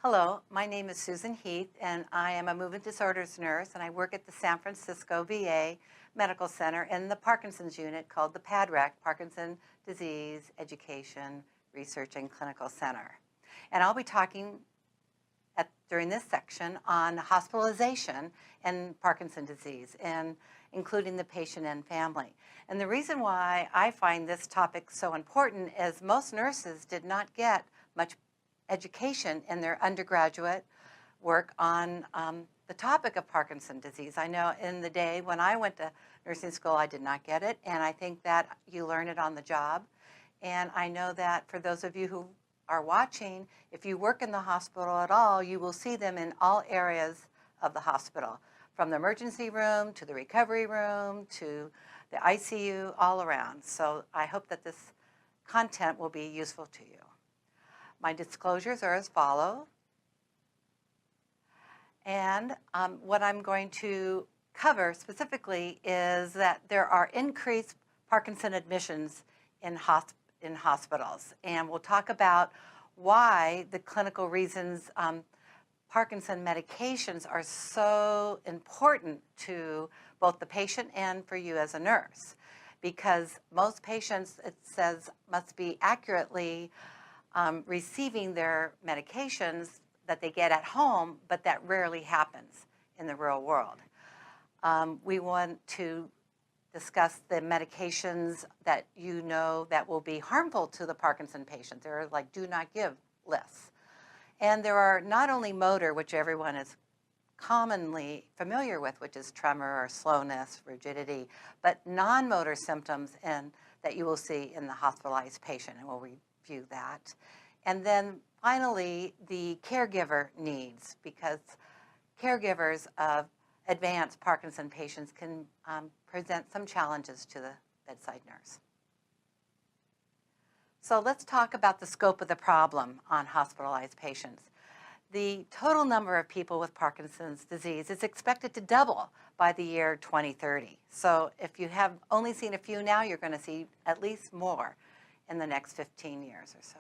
Hello, my name is Susan Heath, and I am a movement disorders nurse, and I work at the San Francisco VA Medical Center in the Parkinson's unit called the PADREC, Parkinson Disease Education, Research, and Clinical Center. And I'll be talking during this section on hospitalization and Parkinson's disease, and including the patient and family. And the reason why I find this topic so important is most nurses did not get much education in their undergraduate work on the topic of Parkinson's disease. I know in the day when I went to nursing school, I did not get it, and I think that you learn it on the job. And I know that for those of you who are watching, if you work in the hospital at all, you will see them in all areas of the hospital, from the emergency room to the recovery room to the ICU, all around. So I hope that this content will be useful to you. My disclosures are as follows. And what I'm going to cover specifically is that there are increased Parkinson admissions in hospitals. And we'll talk about why the clinical reasons Parkinson medications are so important to both the patient and for you as a nurse. Because most patients, it says, must be accurately receiving their medications that they get at home, but that rarely happens in the real world. We want to discuss the medications that you know that will be harmful to the Parkinson patient. There are like do not give lists. And there are not only motor, which everyone is commonly familiar with, which is tremor or slowness, rigidity, but non-motor symptoms that you will see in the hospitalized patient, and we'll review that. And then finally, the caregiver needs, because caregivers of advanced Parkinson patients can present some challenges to the bedside nurse. So let's talk about the scope of the problem on hospitalized patients. The total number of people with Parkinson's disease is expected to double by the year 2030. So if you have only seen a few now, you're going to see at least more in the next 15 years or so.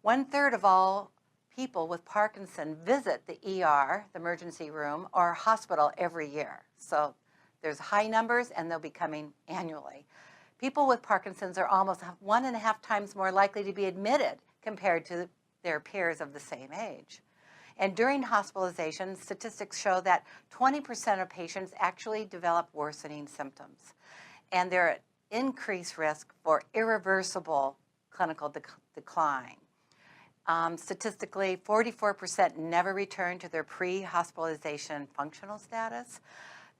1/3 of all people with Parkinson visit the ER, the emergency room, or hospital every year. So there's high numbers, and they'll be coming annually. People with Parkinson's are almost 1.5 times more likely to be admitted compared to their peers of the same age. And during hospitalization, statistics show that 20% of patients actually develop worsening symptoms. And they're at increased risk for irreversible clinical decline. Statistically, 44% never return to their pre-hospitalization functional status.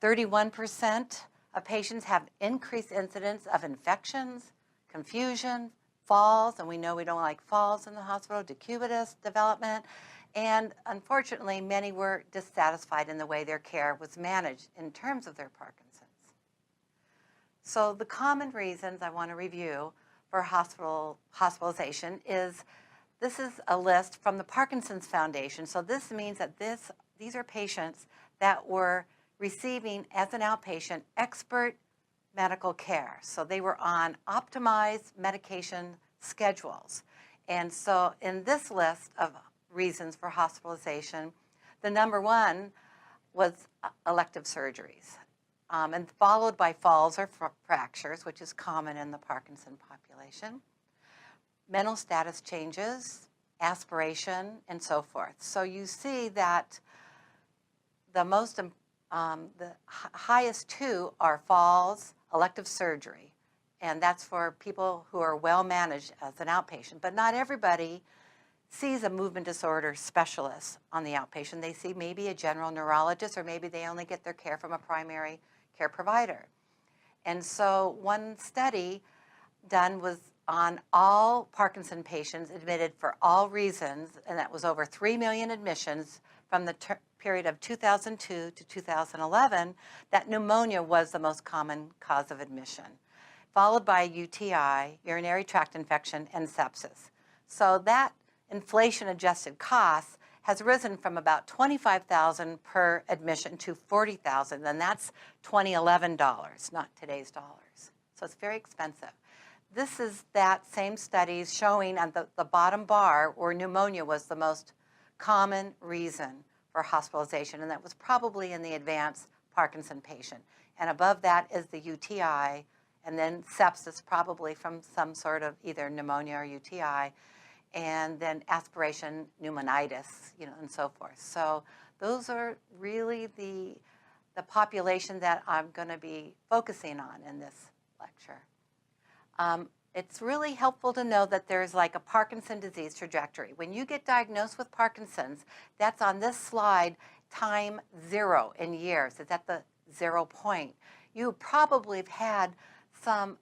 31% of patients have increased incidence of infections, confusion, falls, and we know we don't like falls in the hospital, decubitus development, and unfortunately, many were dissatisfied in the way their care was managed in terms of their Parkinson's. So the common reasons I want to review for hospitalization is, this is a list from the Parkinson's Foundation. So this means that these are patients that were receiving, as an outpatient, expert medical care. So they were on optimized medication schedules. And so in this list of reasons for hospitalization, the number one was elective surgeries, and followed by falls or fractures, which is common in the Parkinson population, mental status changes, aspiration, and so forth. So you see that the highest two are falls, elective surgery, and that's for people who are well managed as an outpatient. But not everybody sees a movement disorder specialist on the outpatient. They see maybe a general neurologist, or maybe they only get their care from a primary care provider. And so one study done was on all Parkinson patients admitted for all reasons, and that was over 3 million admissions from the period of 2002 to 2011, that pneumonia was the most common cause of admission, followed by UTI, urinary tract infection, and sepsis. So that inflation-adjusted cost has risen from about $25,000 per admission to $40,000, and that's 2011 dollars, not today's dollars. So it's very expensive. This is that same studies showing on the bottom bar where pneumonia was the most common reason for hospitalization, and that was probably in the advanced Parkinson patient. And above that is the UTI, and then sepsis, probably from some sort of either pneumonia or UTI, and then aspiration pneumonitis, and so forth. So those are really the population that I'm going to be focusing on in this lecture. It's really helpful to know that there's like a Parkinson disease trajectory. When you get diagnosed with Parkinson's, that's on this slide, time 0 in years. It's at the 0 point. You probably have had some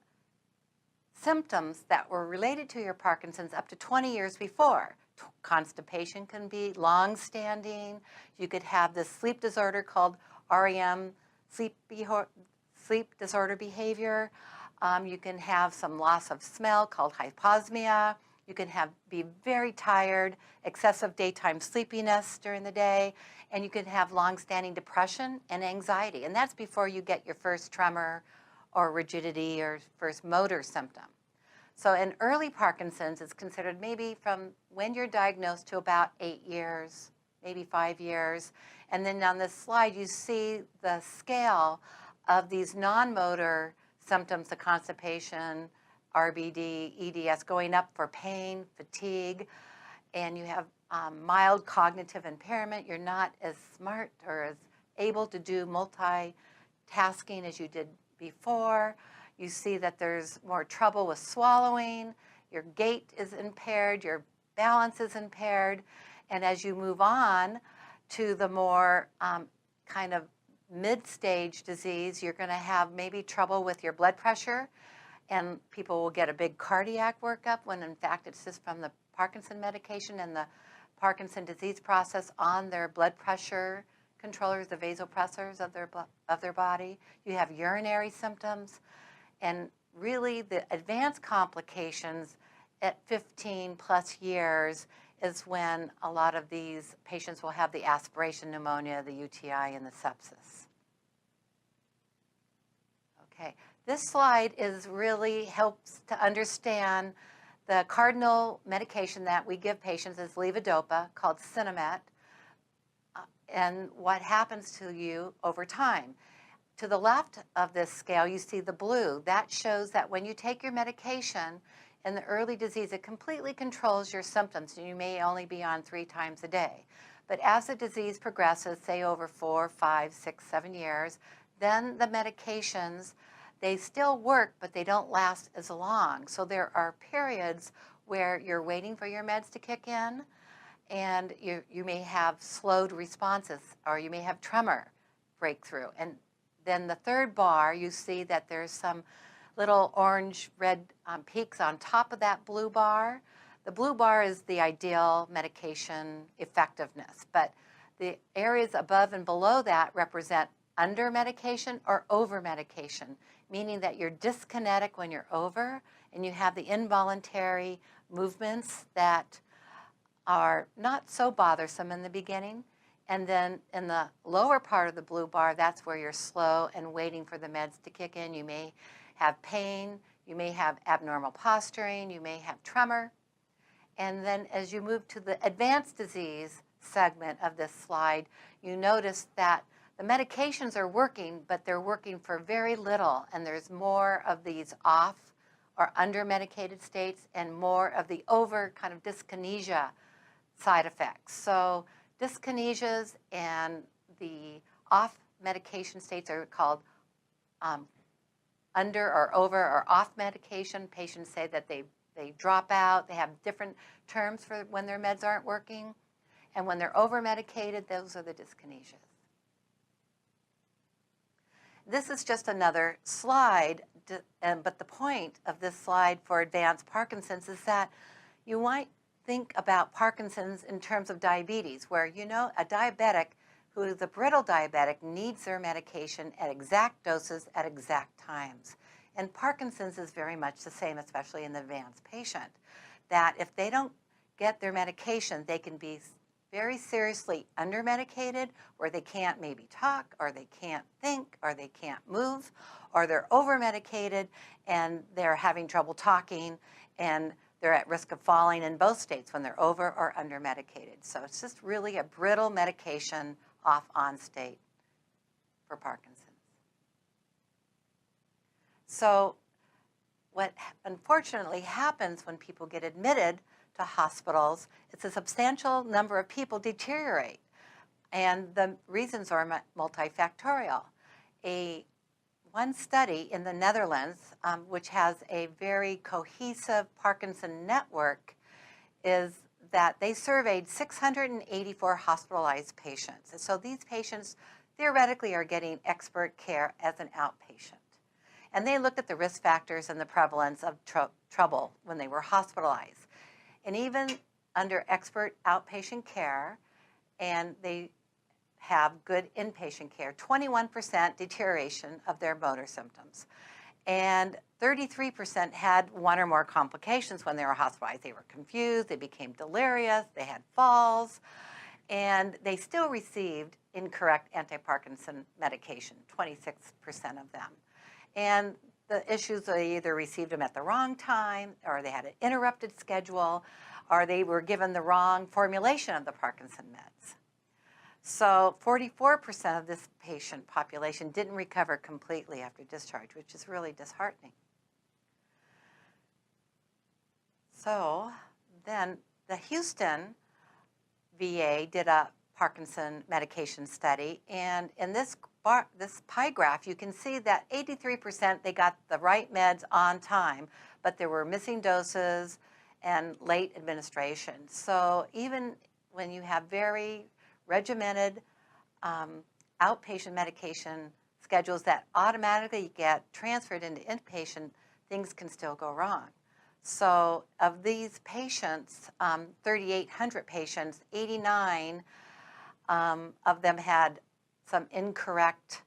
symptoms that were related to your Parkinson's up to 20 years before. Constipation can be long-standing. You could have this sleep disorder called REM, sleep disorder behavior. You can have some loss of smell called hyposmia. You can be very tired, excessive daytime sleepiness during the day, and you can have long-standing depression and anxiety. And that's before you get your first tremor or rigidity or first motor symptom. So in early Parkinson's, it's considered maybe from when you're diagnosed to about 8 years, maybe 5 years. And then on this slide, you see the scale of these non-motor symptoms, the constipation, RBD, EDS, going up for pain, fatigue, and you have mild cognitive impairment. You're not as smart or as able to do multitasking as you did before. You see that there's more trouble with swallowing, your gait is impaired, your balance is impaired, and as you move on to the more kind of mid-stage disease, you're going to have maybe trouble with your blood pressure, and people will get a big cardiac workup when in fact it's just from the Parkinson medication and the Parkinson disease process on their blood pressure controllers, the vasopressors of their body. You have urinary symptoms, and really the advanced complications at 15 plus years is when a lot of these patients will have the aspiration pneumonia, the UTI, and the sepsis. Okay, this slide really helps to understand the cardinal medication that we give patients is levodopa, called Sinemet, and what happens to you over time. To the left of this scale, you see the blue. That shows that when you take your medication in the early disease, it completely controls your symptoms, and you may only be on 3 times a day. But as the disease progresses, say over 4, 5, 6, 7 years, then the medications, they still work, but they don't last as long. So there are periods where you're waiting for your meds to kick in, and you may have slowed responses, or you may have tremor breakthrough. And then the third bar, you see that there's some little orange-red peaks on top of that blue bar. The blue bar is the ideal medication effectiveness, but the areas above and below that represent under-medication or over-medication, meaning that you're dyskinetic when you're over, and you have the involuntary movements that are not so bothersome in the beginning. And then in the lower part of the blue bar, that's where you're slow and waiting for the meds to kick in. You may have pain, you may have abnormal posturing, you may have tremor. And then as you move to the advanced disease segment of this slide, you notice that the medications are working, but they're working for very little, and there's more of these off or under-medicated states and more of the over kind of dyskinesia side effects. So dyskinesias and the off medication states are called under or over or off medication. Patients say that they drop out. They have different terms for when their meds aren't working. And when they're over medicated, those are the dyskinesias. This is just another slide, but the point of this slide for advanced Parkinson's is that you might think about Parkinson's in terms of diabetes, where a diabetic who is a brittle diabetic needs their medication at exact doses at exact times. And Parkinson's is very much the same, especially in the advanced patient, that if they don't get their medication, they can be very seriously under-medicated, where they can't maybe talk, or they can't think, or they can't move, or they're over-medicated and they're having trouble talking, and They're at risk of falling in both states when they're over or under medicated. So it's just really a brittle medication off-on state for Parkinson's. So what unfortunately happens when people get admitted to hospitals is a substantial number of people deteriorate. And the reasons are multifactorial. One study in the Netherlands, which has a very cohesive Parkinson network, is that they surveyed 684 hospitalized patients. And so these patients theoretically are getting expert care as an outpatient. And they looked at the risk factors and the prevalence of trouble when they were hospitalized. And even under expert outpatient care, and they have good inpatient care, 21% deterioration of their motor symptoms. And 33% had one or more complications when they were hospitalized. They were confused, they became delirious, they had falls, and they still received incorrect anti-Parkinson medication, 26% of them. And the issues, they either received them at the wrong time, or they had an interrupted schedule, or they were given the wrong formulation of the Parkinson meds. So 44% of this patient population didn't recover completely after discharge, which is really disheartening. So then the Houston VA did a Parkinson medication study, and in this pie graph, you can see that 83% they got the right meds on time, but there were missing doses and late administration. So even when you have very regimented outpatient medication schedules that automatically get transferred into inpatient, things can still go wrong. So of these patients, 3,800 patients, 89 of them had some incorrect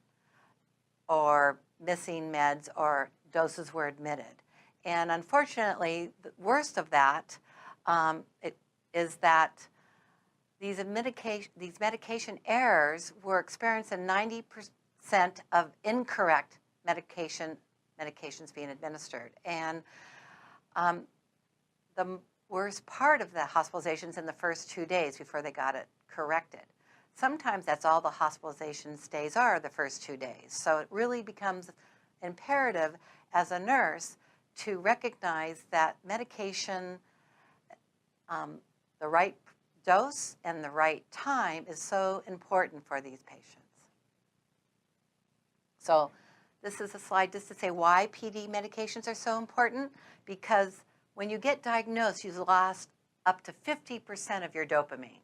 or missing meds or doses were admitted. And unfortunately, the worst of that is that these medication errors were experienced in 90% of incorrect medications being administered. And the worst part of the hospitalizations in the first 2 days before they got it corrected. Sometimes that's all the hospitalization stays are, the first 2 days. So it really becomes imperative as a nurse to recognize that medication, the right dose and the right time is so important for these patients. So this is a slide just to say why PD medications are so important, because when you get diagnosed, you've lost up to 50% of your dopamine.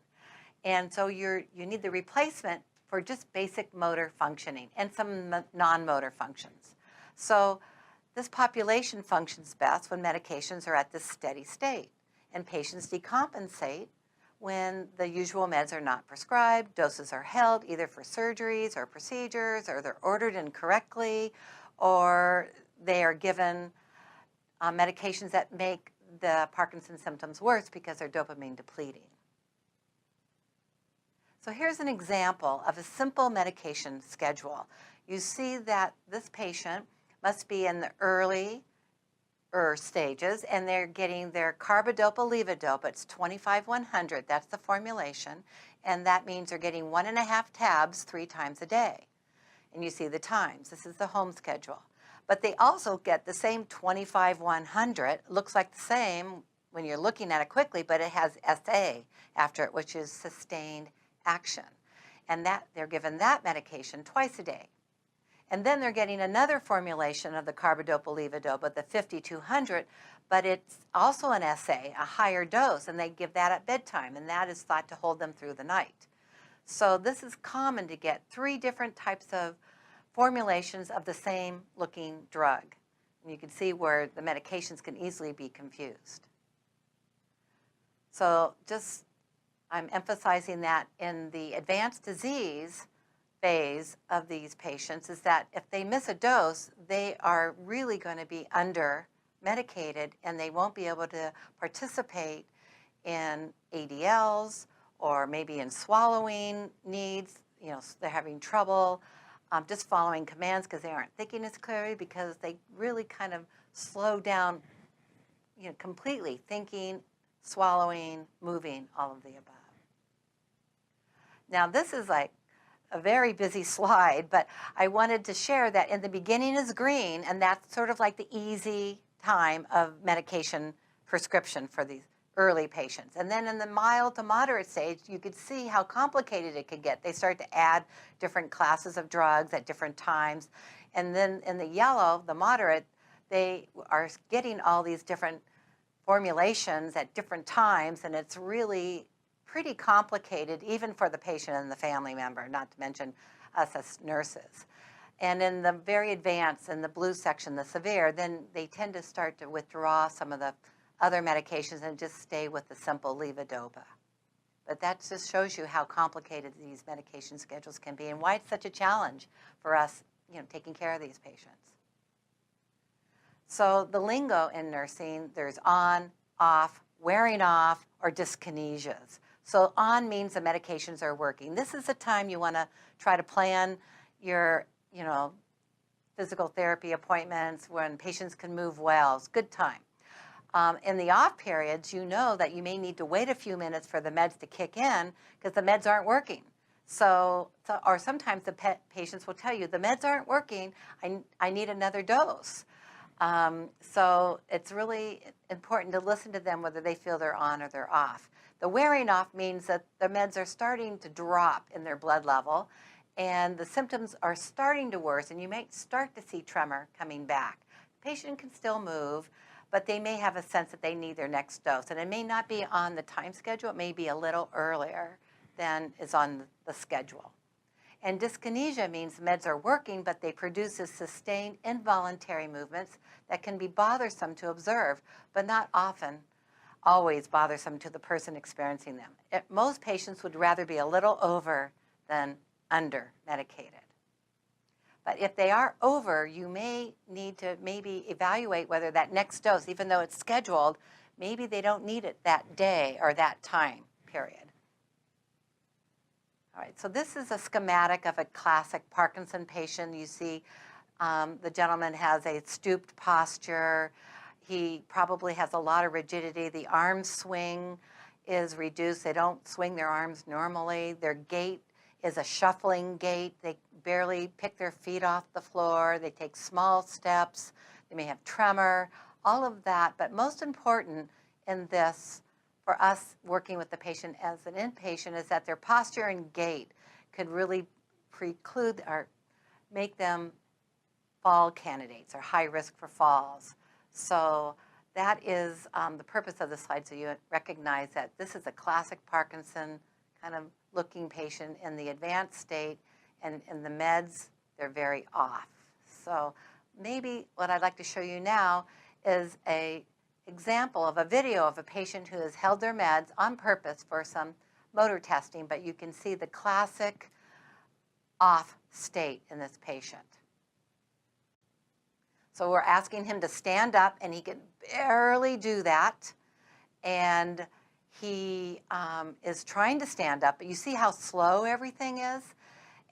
And so you need the replacement for just basic motor functioning and some non-motor functions. So this population functions best when medications are at this steady state, and patients decompensate when the usual meds are not prescribed, doses are held either for surgeries or procedures, or they're ordered incorrectly, or they are given medications that make the Parkinson's symptoms worse because they're dopamine depleting. So here's an example of a simple medication schedule. You see that this patient must be in the early stages, and they're getting their carbidopa-levodopa. It's 25/100. That's the formulation, and that means they're getting 1.5 tabs 3 times a day. And you see the times. This is the home schedule. But they also get the same 25/100. Looks like the same when you're looking at it quickly, but it has SA after it, which is sustained action. And that they're given that medication twice a day. And then they're getting another formulation of the carbidopa-levodopa, the 5,200, but it's also an SA, a higher dose, and they give that at bedtime, and that is thought to hold them through the night. So this is common to get 3 different types of formulations of the same looking drug. And you can see where the medications can easily be confused. So just, I'm emphasizing that in the advanced disease phase of these patients is that if they miss a dose, they are really going to be under medicated, and they won't be able to participate in ADLs or maybe in swallowing needs. You know, they're having trouble just following commands because they aren't thinking as clearly, because they really kind of slow down, completely thinking, swallowing, moving, all of the above. Now, this is like a very busy slide, but I wanted to share that in the beginning is green, and that's sort of like the easy time of medication prescription for these early patients. And then in the mild to moderate stage, you could see how complicated it could get. They start to add different classes of drugs at different times. And then in the yellow, the moderate, they are getting all these different formulations at different times, and it's really pretty complicated, even for the patient and the family member, not to mention us as nurses. And in the very advanced, in the blue section, the severe, then they tend to start to withdraw some of the other medications and just stay with the simple levodopa. But that just shows you how complicated these medication schedules can be and why it's such a challenge for us, taking care of these patients. So the lingo in nursing, there's on, off, wearing off, or dyskinesias. So on means the medications are working. This is the time you want to try to plan your, physical therapy appointments when patients can move well. It's a good time. In the off periods, you know that you may need to wait a few minutes for the meds to kick in because the meds aren't working. Or sometimes the patients will tell you, the meds aren't working, I need another dose. So it's really important to listen to them whether they feel they're on or they're off. The wearing off means that the meds are starting to drop in their blood level and the symptoms are starting to worsen. You might start to see tremor coming back. The patient can still move, but they may have a sense that they need their next dose. And it may not be on the time schedule, it may be a little earlier than is on the schedule. And dyskinesia means meds are working, but they produce sustained involuntary movements that can be bothersome to observe, but not always bothersome to the person experiencing them. Most patients would rather be a little over than under medicated. But if they are over, you may need to maybe evaluate whether that next dose, even though it's scheduled, maybe they don't need it that day or that time period. All right, so this is a schematic of a classic Parkinson patient. You see the gentleman has a stooped posture. He probably has a lot of rigidity. The arm swing is reduced. They don't swing their arms normally. Their gait is a shuffling gait. They barely pick their feet off the floor. They take small steps. They may have tremor, all of that. But most important in this, for us working with the patient as an inpatient, is that their posture and gait could really preclude or make them fall candidates or high risk for falls. So that is the purpose of the slide, so you recognize that this is a classic Parkinson kind of looking patient in the advanced state, and in the meds, they're very off. So maybe what I'd like to show you now is an example of a video of a patient who has held their meds on purpose for some motor testing, but you can see the classic off state in this patient. So we're asking him to stand up, and he can barely do that. And he is trying to stand up, but you see how slow everything is?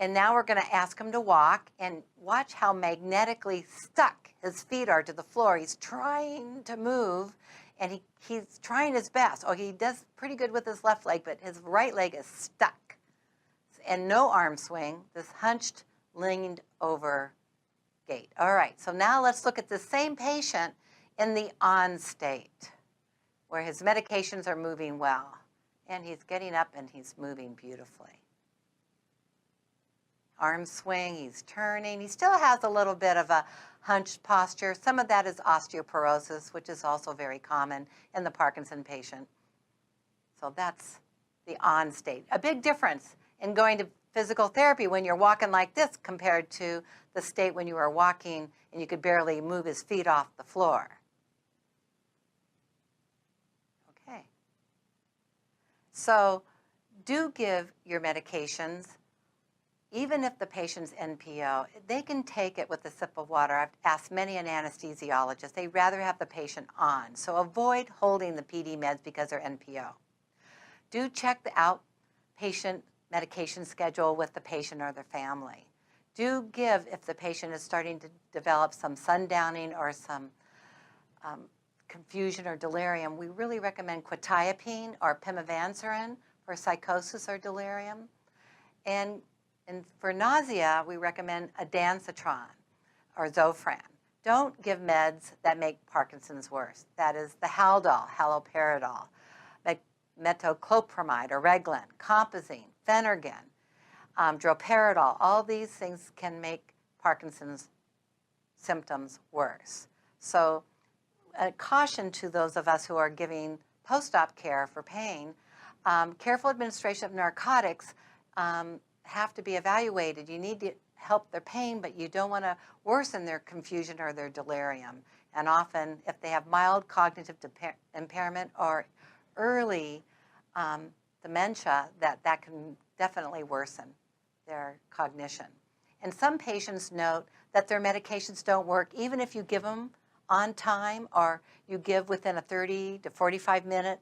And now we're going to ask him to walk, and watch how magnetically stuck his feet are to the floor. He's trying to move, and he's trying his best. Oh, he does pretty good with his left leg, but his right leg is stuck. And no arm swing, this hunched, leaned over gait. All right, so now let's look at the same patient in the on state, where his medications are moving well. And he's getting up and he's moving beautifully. Arm swing, he's turning. He still has a little bit of a hunched posture. Some of that is osteoporosis, which is also very common in the Parkinson patient. So that's the on state. A big difference in going to physical therapy when you're walking like this compared to the state when you were walking and you could barely move his feet off the floor. Okay. So do give your medications. Even if the patient's NPO, they can take it with a sip of water. I've asked many an anesthesiologist, they'd rather have the patient on. So avoid holding the PD meds because they're NPO. Do check the outpatient medication schedule with the patient or their family. Do give if the patient is starting to develop some sundowning or some confusion or delirium, we really recommend quetiapine or pimavanserin for psychosis or delirium. And for nausea, we recommend ondansetron or Zofran. Don't give meds that make Parkinson's worse. That is the Haldol, haloperidol, metoclopramide or Reglan, Compazine, Phenergan, droperidol. All these things can make Parkinson's symptoms worse. So a caution to those of us who are giving post-op care for pain, careful administration of narcotics have to be evaluated. You need to help their pain, but you don't want to worsen their confusion or their delirium. And often, if they have mild cognitive impairment or early dementia, that can definitely worsen their cognition. And some patients note that their medications don't work even if you give them on time or you give within a 30 to 45 minute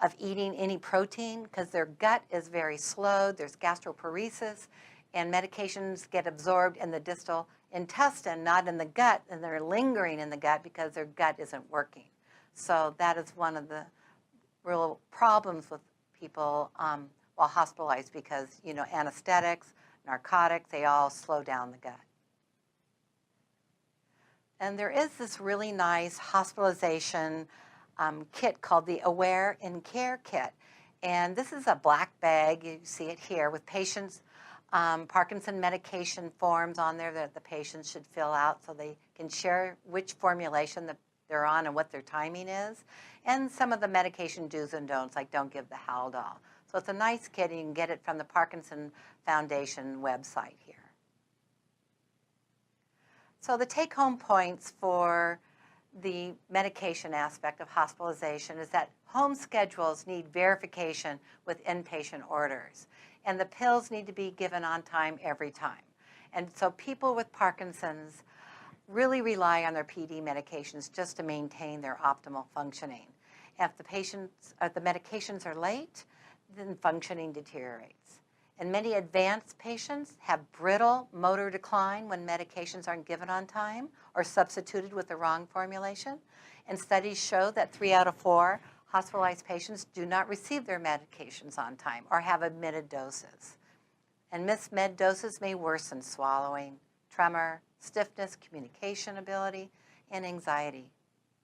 of eating any protein, because their gut is very slow, there's gastroparesis, and medications get absorbed in the distal intestine, not in the gut, and they're lingering in the gut because their gut isn't working. So that is one of the real problems with people while hospitalized, because anesthetics, narcotics, they all slow down the gut. And there is this really nice hospitalization kit called the Aware in Care kit. And this is a black bag, you see it here, with patients' Parkinson medication forms on there that the patients should fill out so they can share which formulation that they're on and what their timing is. And some of the medication do's and don'ts, like don't give the Haldol. So it's a nice kit, and you can get it from the Parkinson Foundation website here. So the take-home points for the medication aspect of hospitalization is that home schedules need verification with inpatient orders, and the pills need to be given on time every time. And so people with Parkinson's really rely on their PD medications just to maintain their optimal functioning. If the medications are late, then functioning deteriorates. And many advanced patients have brittle motor decline when medications aren't given on time or substituted with the wrong formulation. And studies show that 3 out of 4 hospitalized patients do not receive their medications on time or have admitted doses. And missed med doses may worsen swallowing, tremor, stiffness, communication ability, and anxiety.